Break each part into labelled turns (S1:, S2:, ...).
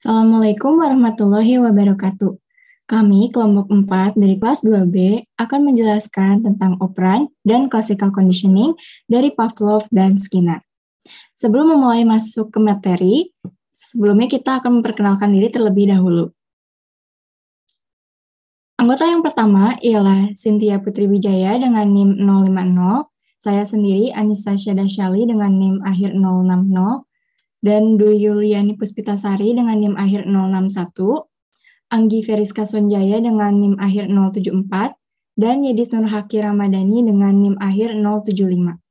S1: Assalamualaikum warahmatullahi wabarakatuh. Kami kelompok 4 dari kelas 2B akan menjelaskan tentang operan dan classical conditioning dari Pavlov dan Skinner. Sebelum memulai masuk ke materi, sebelumnya kita akan memperkenalkan diri terlebih dahulu. Anggota yang pertama ialah Cynthia Putri Wijaya dengan NIM 050, saya sendiri Anissa Syadasyali dengan NIM akhir 060, dan Dwi Yuliani Puspitasari dengan NIM akhir 061, Anggi Feriska Sonjaya dengan NIM akhir 074, dan Yedis Nurhaki Ramadhani dengan NIM akhir 075.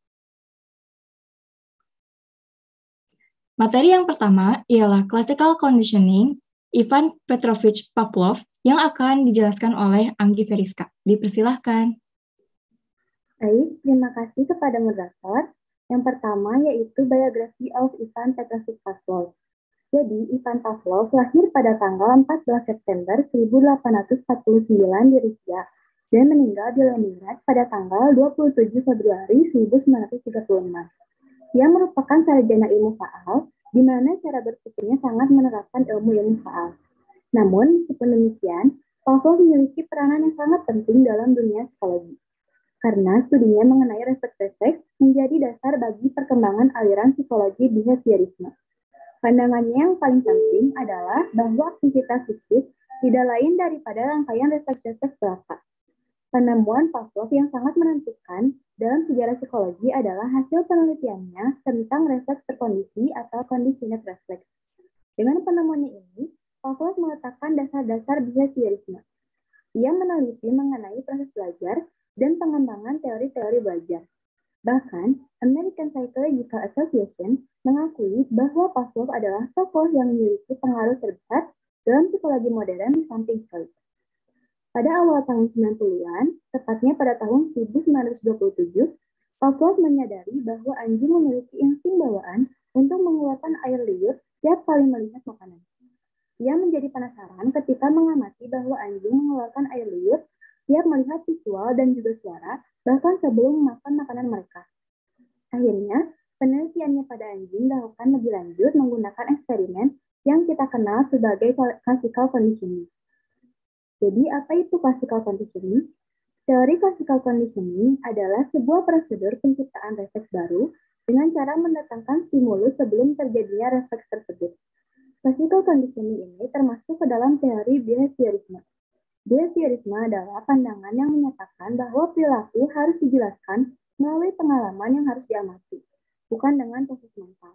S1: Materi yang pertama ialah Classical Conditioning Ivan Petrovich Pavlov yang akan dijelaskan oleh Anggi Feriska. Dipersilahkan.
S2: Baik, terima kasih kepada moderator. Yang pertama yaitu Biography of Ivan Petrovich Pavlov. Jadi, Ivan Pavlov lahir pada tanggal 14 September 1849 di Rusia dan meninggal di Leningrad pada tanggal 27 Februari 1936. Ia merupakan sarjana ilmu faal, di mana cara berpikirnya sangat menerapkan ilmu faal. Namun, meskipun demikian, Pavlov memiliki peranan yang sangat penting dalam dunia psikologi. Karena studinya mengenai refleks-refleks menjadi dasar bagi perkembangan aliran psikologi behaviorisme. Pandangannya yang paling penting adalah bahwa aktivitas psikis tidak lain daripada rangkaian refleks-refleks belaka. Penemuan Pavlov yang sangat menentukan dalam sejarah psikologi adalah hasil penelitiannya tentang refleks terkondisi atau conditioned refleks. Dengan penemuannya ini, Pavlov meletakkan dasar-dasar behaviorisme. Ia meneliti mengenai proses belajar dan pengembangan teori-teori belajar. Bahkan, American Psychological Association mengakui bahwa Pavlov adalah tokoh yang memiliki pengaruh terbesar dalam psikologi modern di samping Freud. Pada awal tahun 90-an, tepatnya pada tahun 1927, Pavlov menyadari bahwa anjing memiliki insting bawaan untuk mengeluarkan air liur setiap kali melihat makanan. Ia menjadi penasaran ketika mengamati bahwa anjing mengeluarkan air liur setiap melihat visual dan juga suara, bahkan sebelum memakan makanan mereka. Akhirnya, penelitiannya pada anjing dilakukan lebih lanjut menggunakan eksperimen yang kita kenal sebagai classical conditioning. Jadi, apa itu classical conditioning? Teori classical conditioning adalah sebuah prosedur penciptaan refleks baru dengan cara mendatangkan stimulus sebelum terjadinya refleks tersebut. Classical conditioning ini termasuk ke dalam teori behaviorisme. Behaviorisme adalah pandangan yang menyatakan bahwa perilaku harus dijelaskan melalui pengalaman yang harus diamati, bukan dengan proses mental.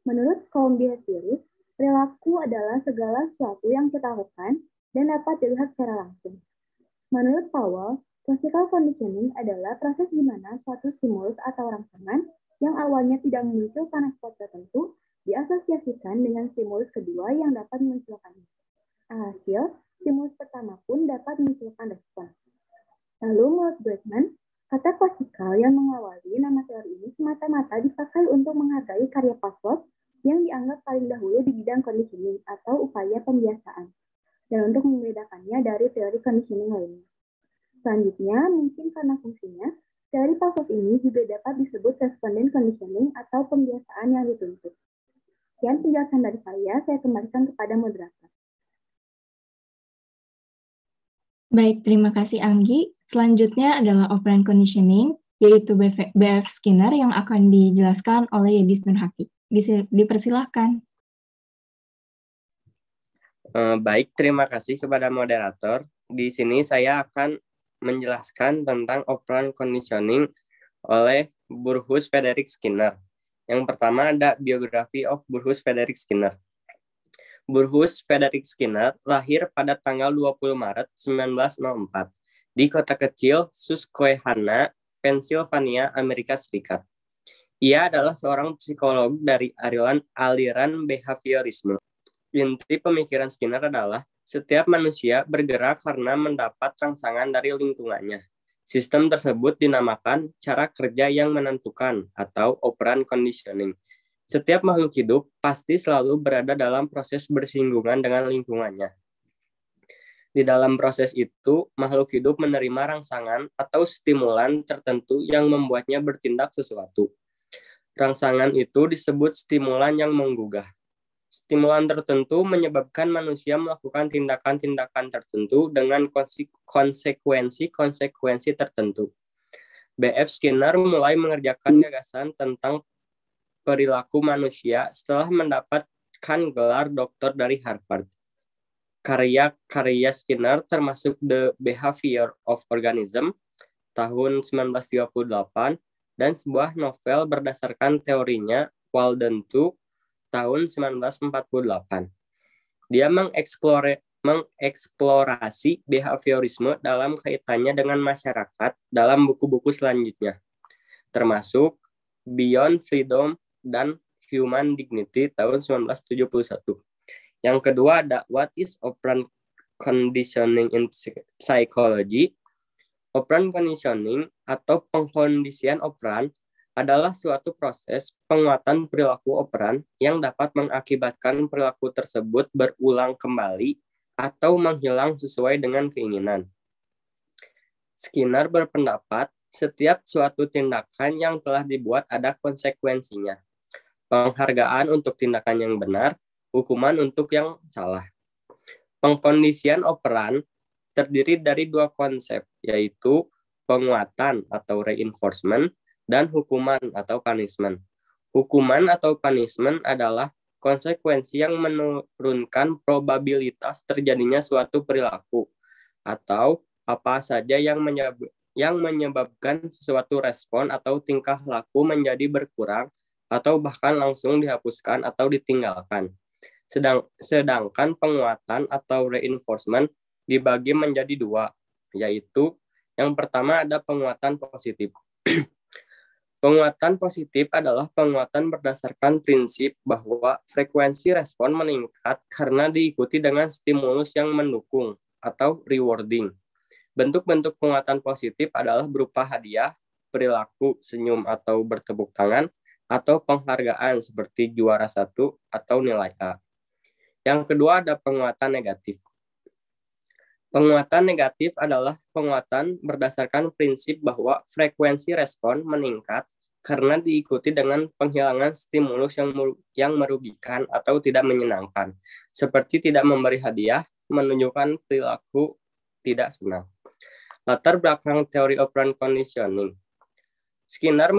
S2: Menurut kaum behavioris, perilaku adalah segala sesuatu yang kita lakukan dan dapat dilihat secara langsung. Menurut Powell, classical conditioning adalah proses di mana suatu stimulus atau rangsangan yang awalnya tidak memunculkan respons tertentu diasosiasikan dengan stimulus kedua yang dapat memunculkannya. Alhasil, stimulus pertama pun dapat memunculkan respons. Lalu menurut Bregman, kata klasikal yang mengawali nama teori ini semata-mata dipakai untuk menghargai karya Pavlov yang dianggap paling dahulu di bidang conditioning atau upaya pembiasaan, dan untuk membedakannya dari teori conditioning lainnya. Selanjutnya, mungkin karena fungsinya, teori Pavlov ini juga dapat disebut respondent conditioning atau pembiasaan yang dituntut. Sekian penjelasan dari saya kembalikan kepada moderator.
S1: Baik, terima kasih Anggi. Selanjutnya adalah operant conditioning, yaitu B.F. Skinner yang akan dijelaskan oleh Yedis Nurhaki. Dipersilahkan.
S3: Baik, terima kasih kepada moderator. Di sini saya akan menjelaskan tentang operant conditioning oleh Burrhus Frederick Skinner. Yang pertama ada Biography of Burrhus Frederick Skinner. Burrhus Frederick Skinner lahir pada tanggal 20 Maret 1904 di kota kecil Susquehanna, Pennsylvania, Amerika Serikat. Ia adalah seorang psikolog dari aliran behaviorisme. Inti pemikiran Skinner adalah setiap manusia bergerak karena mendapat rangsangan dari lingkungannya. Sistem tersebut dinamakan cara kerja yang menentukan atau operant conditioning. Setiap makhluk hidup pasti selalu berada dalam proses bersinggungan dengan lingkungannya. Di dalam proses itu, makhluk hidup menerima rangsangan atau stimulan tertentu yang membuatnya bertindak sesuatu. Rangsangan itu disebut stimulan yang menggugah. Stimulan tertentu menyebabkan manusia melakukan tindakan-tindakan tertentu dengan konsekuensi-konsekuensi tertentu. B.F. Skinner mulai mengerjakan gagasan tentang perilaku manusia setelah mendapatkan gelar doktor dari Harvard. Karya-karya Skinner termasuk The Behavior of Organism tahun 1938 dan sebuah novel berdasarkan teorinya Walden 2 tahun 1948. Dia mengeksplorasi behaviorisme dalam kaitannya dengan masyarakat dalam buku-buku selanjutnya, termasuk Beyond Freedom dan Human Dignity tahun 1971. Yang kedua ada What is Operant Conditioning in Psychology? Operant conditioning atau pengkondisian operan adalah suatu proses penguatan perilaku operan yang dapat mengakibatkan perilaku tersebut berulang kembali atau menghilang sesuai dengan keinginan. Skinner berpendapat setiap suatu tindakan yang telah dibuat ada konsekuensinya. Penghargaan untuk tindakan yang benar, hukuman untuk yang salah. Pengkondisian operan terdiri dari dua konsep, yaitu penguatan atau reinforcement dan hukuman atau punishment. Hukuman atau punishment adalah konsekuensi yang menurunkan probabilitas terjadinya suatu perilaku atau apa saja yang menyebabkan sesuatu respon atau tingkah laku menjadi berkurang atau bahkan langsung dihapuskan atau ditinggalkan. Sedangkan penguatan atau reinforcement dibagi menjadi dua, yaitu yang pertama ada penguatan positif. Penguatan positif adalah penguatan berdasarkan prinsip bahwa frekuensi respon meningkat karena diikuti dengan stimulus yang mendukung atau rewarding. Bentuk-bentuk penguatan positif adalah berupa hadiah, perilaku, senyum atau bertepuk tangan, atau penghargaan seperti juara 1 atau nilai A. Yang kedua ada penguatan negatif. Penguatan negatif adalah penguatan berdasarkan prinsip bahwa frekuensi respon meningkat karena diikuti dengan penghilangan stimulus yang merugikan atau tidak menyenangkan, seperti tidak memberi hadiah, menunjukkan perilaku tidak senang. Latar belakang teori operant conditioning. Skinner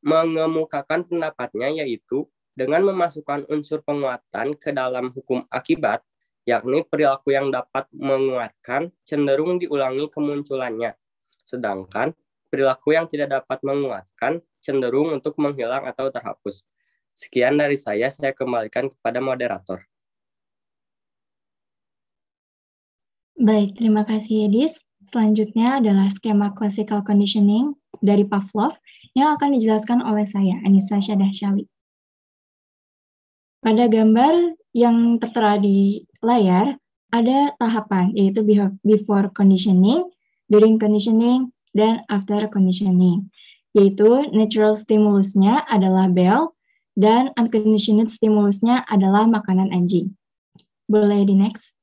S3: mengemukakan pendapatnya yaitu dengan memasukkan unsur penguatan ke dalam hukum akibat, yakni perilaku yang dapat menguatkan cenderung diulangi kemunculannya, sedangkan perilaku yang tidak dapat menguatkan cenderung untuk menghilang atau terhapus. Sekian dari saya kembalikan kepada moderator.
S1: Baik, terima kasih Edis. Selanjutnya adalah skema classical conditioning dari Pavlov yang akan dijelaskan oleh saya, Anissa Syadahsyali. Pada gambar yang tertera di layar, ada tahapan, yaitu before conditioning, during conditioning, dan after conditioning. Yaitu natural stimulusnya adalah bell, dan unconditioned stimulusnya adalah makanan anjing. Boleh di next?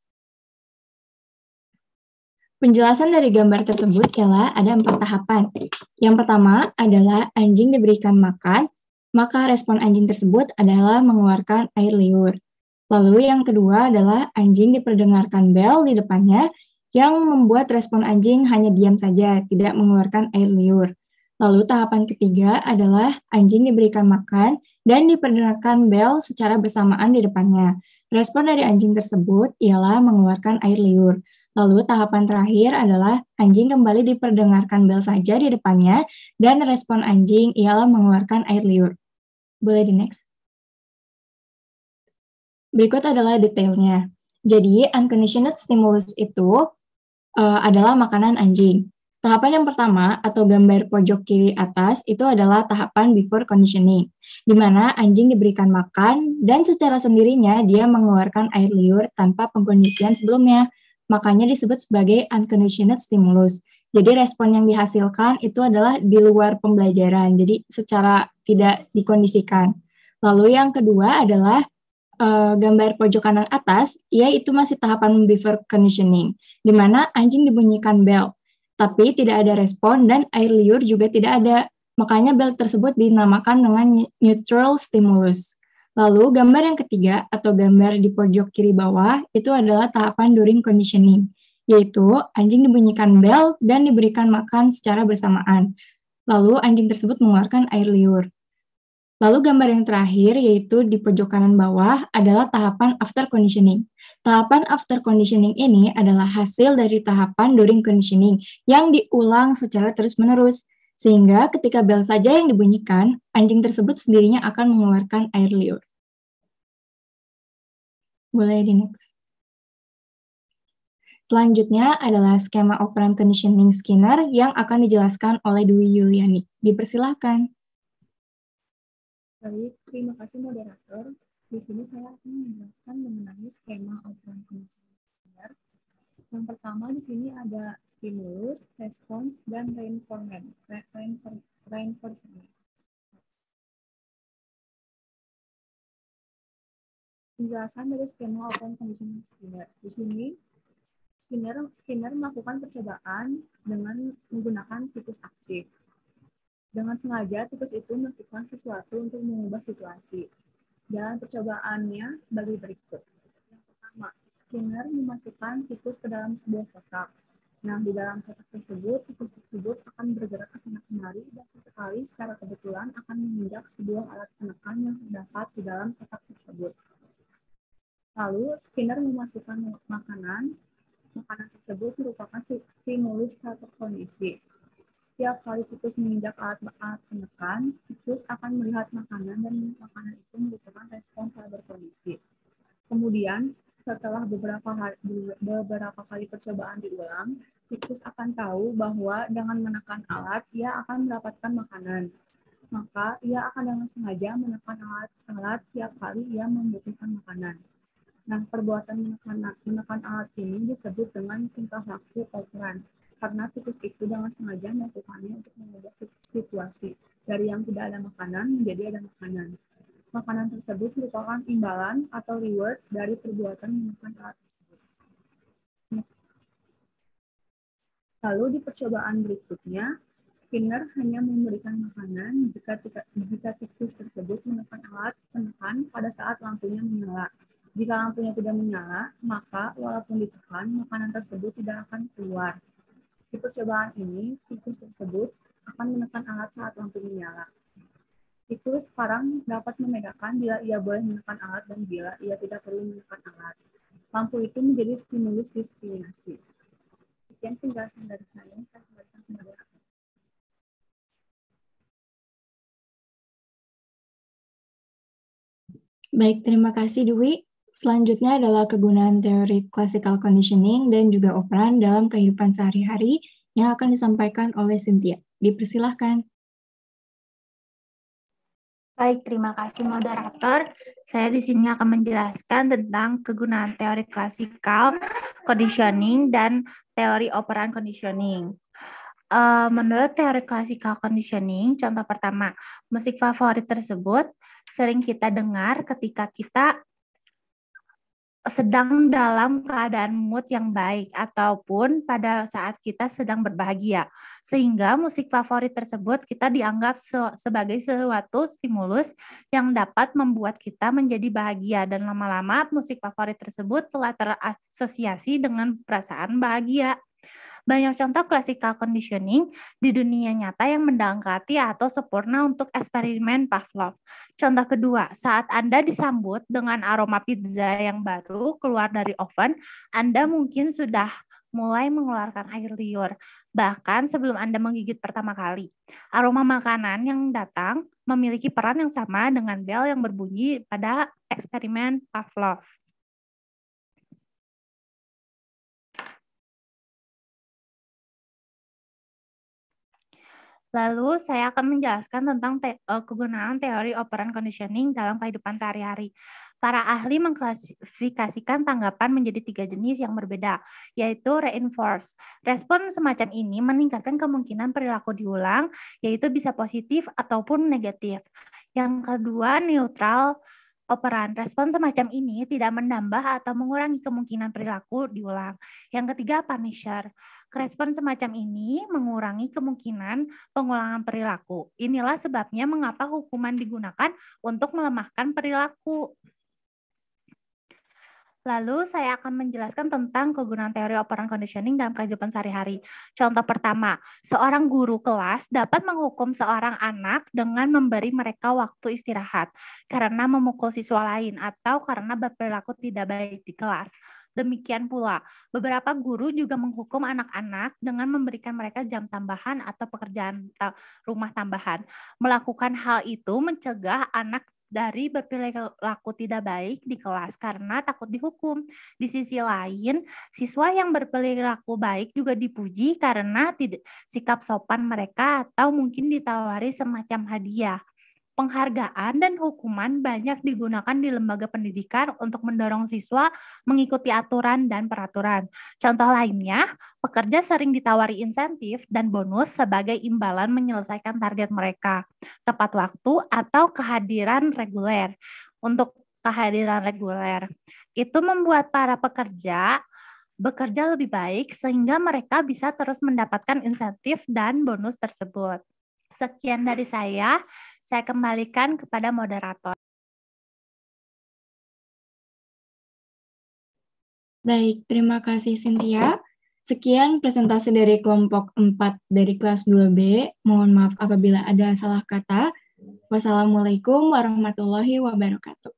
S1: Penjelasan dari gambar tersebut ialah ada 4 tahapan. Yang pertama adalah anjing diberikan makan, maka respon anjing tersebut adalah mengeluarkan air liur. Lalu yang kedua adalah anjing diperdengarkan bel di depannya yang membuat respon anjing hanya diam saja, tidak mengeluarkan air liur. Lalu tahapan ketiga adalah anjing diberikan makan dan diperdengarkan bel secara bersamaan di depannya. Respon dari anjing tersebut ialah mengeluarkan air liur. Lalu tahapan terakhir adalah anjing kembali diperdengarkan bel saja di depannya dan respon anjing ialah mengeluarkan air liur. Boleh di next? Berikut adalah detailnya. Jadi, unconditioned stimulus itu adalah makanan anjing. Tahapan yang pertama atau gambar pojok kiri atas itu adalah tahapan before conditioning, di mana anjing diberikan makan dan secara sendirinya dia mengeluarkan air liur tanpa pengkondisian sebelumnya. Makanya disebut sebagai unconditioned stimulus. Jadi respon yang dihasilkan itu adalah di luar pembelajaran, jadi secara tidak dikondisikan. Lalu yang kedua adalah gambar pojok kanan atas, yaitu masih tahapan before conditioning, di mana anjing dibunyikan bel, tapi tidak ada respon dan air liur juga tidak ada. Makanya bel tersebut dinamakan dengan neutral stimulus. Lalu gambar yang ketiga atau gambar di pojok kiri bawah itu adalah tahapan during conditioning, yaitu anjing dibunyikan bel dan diberikan makan secara bersamaan. Lalu anjing tersebut mengeluarkan air liur. Lalu gambar yang terakhir yaitu di pojok kanan bawah adalah tahapan after conditioning. Tahapan after conditioning ini adalah hasil dari tahapan during conditioning yang diulang secara terus-menerus. Sehingga ketika bel saja yang dibunyikan, anjing tersebut sendirinya akan mengeluarkan air liur. Boleh di next. Selanjutnya adalah skema operant conditioning Skinner yang akan dijelaskan oleh Dwi Yuliani. Dipersilahkan.
S4: Baik, terima kasih moderator. Di sini saya akan menjelaskan mengenai skema operant conditioning Skinner. Yang pertama di sini ada stimulus, response, dan reinforcement. Penjelasan dari skema operant conditioning Skinner. Di sini Skinner melakukan percobaan dengan menggunakan tikus aktif. Dengan sengaja tikus itu melakukan sesuatu untuk mengubah situasi. Dan percobaannya sebagai berikut. Yang pertama, Skinner memasukkan tikus ke dalam sebuah kotak. Nah, di dalam kotak tersebut, tikus tersebut akan bergerak ke sana kemari dan sesekali secara kebetulan akan menginjak sebuah alat penekan yang terdapat di dalam kotak tersebut. Lalu, Skinner memasukkan makanan. Makanan tersebut merupakan stimulus atau kondisi. Setiap kali tikus menginjak alat penekan, tikus akan melihat makanan dan makanan itu merupakan respon pada kondisi. Kemudian, setelah beberapa kali percobaan diulang, tikus akan tahu bahwa dengan menekan alat, ia akan mendapatkan makanan. Maka, ia akan dengan sengaja menekan alat tiap kali ia membutuhkan makanan. Nah, perbuatan menekan alat ini disebut dengan tingkah laku operan, karena tikus itu dengan sengaja melakukannya untuk mengubah situasi dari yang tidak ada makanan menjadi ada makanan. Makanan tersebut merupakan imbalan atau reward dari perbuatan menekan alat tersebut. Lalu di percobaan berikutnya, Skinner hanya memberikan makanan jika tikus tersebut menekan alat penekan pada saat lampunya menyala. Jika lampunya tidak menyala, maka walaupun ditekan, makanan tersebut tidak akan keluar. Di percobaan ini, tikus tersebut akan menekan alat saat lampu menyala. Tikus sekarang dapat membedakan bila ia boleh menekan alat dan bila ia tidak perlu menekan alat. Lampu itu menjadi stimulus diskriminasi. Sekian penjelasan dari saya kembalikan ke moderator.
S1: Baik, terima kasih Dwi. Selanjutnya adalah kegunaan teori classical conditioning dan juga operan dalam kehidupan sehari-hari yang akan disampaikan oleh Cynthia. Dipersilahkan.
S5: Baik, terima kasih moderator. Saya di sini akan menjelaskan tentang kegunaan teori classical conditioning dan teori operan conditioning. Menurut teori classical conditioning, contoh pertama, musik favorit tersebut sering kita dengar ketika kita sedang dalam keadaan mood yang baik ataupun pada saat kita sedang berbahagia. Sehingga musik favorit tersebut kita dianggap sebagai suatu stimulus yang dapat membuat kita menjadi bahagia dan lama-lama musik favorit tersebut telah terasosiasi dengan perasaan bahagia. Banyak contoh classical conditioning di dunia nyata yang mendekati atau sempurna untuk eksperimen Pavlov. Contoh kedua, saat Anda disambut dengan aroma pizza yang baru keluar dari oven, Anda mungkin sudah mulai mengeluarkan air liur, bahkan sebelum Anda menggigit pertama kali. Aroma makanan yang datang memiliki peran yang sama dengan bel yang berbunyi pada eksperimen Pavlov. Lalu saya akan menjelaskan tentang kegunaan teori operan conditioning dalam kehidupan sehari-hari. Para ahli mengklasifikasikan tanggapan menjadi 3 jenis yang berbeda, yaitu reinforce. Respon semacam ini meningkatkan kemungkinan perilaku diulang, yaitu bisa positif ataupun negatif. Yang kedua, neutral. Operan respon semacam ini tidak menambah atau mengurangi kemungkinan perilaku diulang. Yang ketiga, punisher. Respon semacam ini mengurangi kemungkinan pengulangan perilaku. Inilah sebabnya mengapa hukuman digunakan untuk melemahkan perilaku. Lalu saya akan menjelaskan tentang kegunaan teori operant conditioning dalam kehidupan sehari-hari. Contoh pertama, seorang guru kelas dapat menghukum seorang anak dengan memberi mereka waktu istirahat karena memukul siswa lain atau karena berperilaku tidak baik di kelas. Demikian pula, beberapa guru juga menghukum anak-anak dengan memberikan mereka jam tambahan atau pekerjaan rumah tambahan. Melakukan hal itu mencegah anak dari berperilaku tidak baik di kelas karena takut dihukum. Di sisi lain, siswa yang berperilaku baik juga dipuji karena sikap sopan mereka atau mungkin ditawari semacam hadiah. Penghargaan dan hukuman banyak digunakan di lembaga pendidikan untuk mendorong siswa mengikuti aturan dan peraturan. Contoh lainnya, pekerja sering ditawari insentif dan bonus sebagai imbalan menyelesaikan target mereka, tepat waktu atau kehadiran reguler. Untuk kehadiran reguler, itu membuat para pekerja bekerja lebih baik sehingga mereka bisa terus mendapatkan insentif dan bonus tersebut. Sekian dari saya kembalikan kepada moderator.
S1: Baik, terima kasih Cynthia. Sekian presentasi dari kelompok 4 dari kelas 2B. Mohon maaf apabila ada salah kata. Wassalamualaikum warahmatullahi wabarakatuh.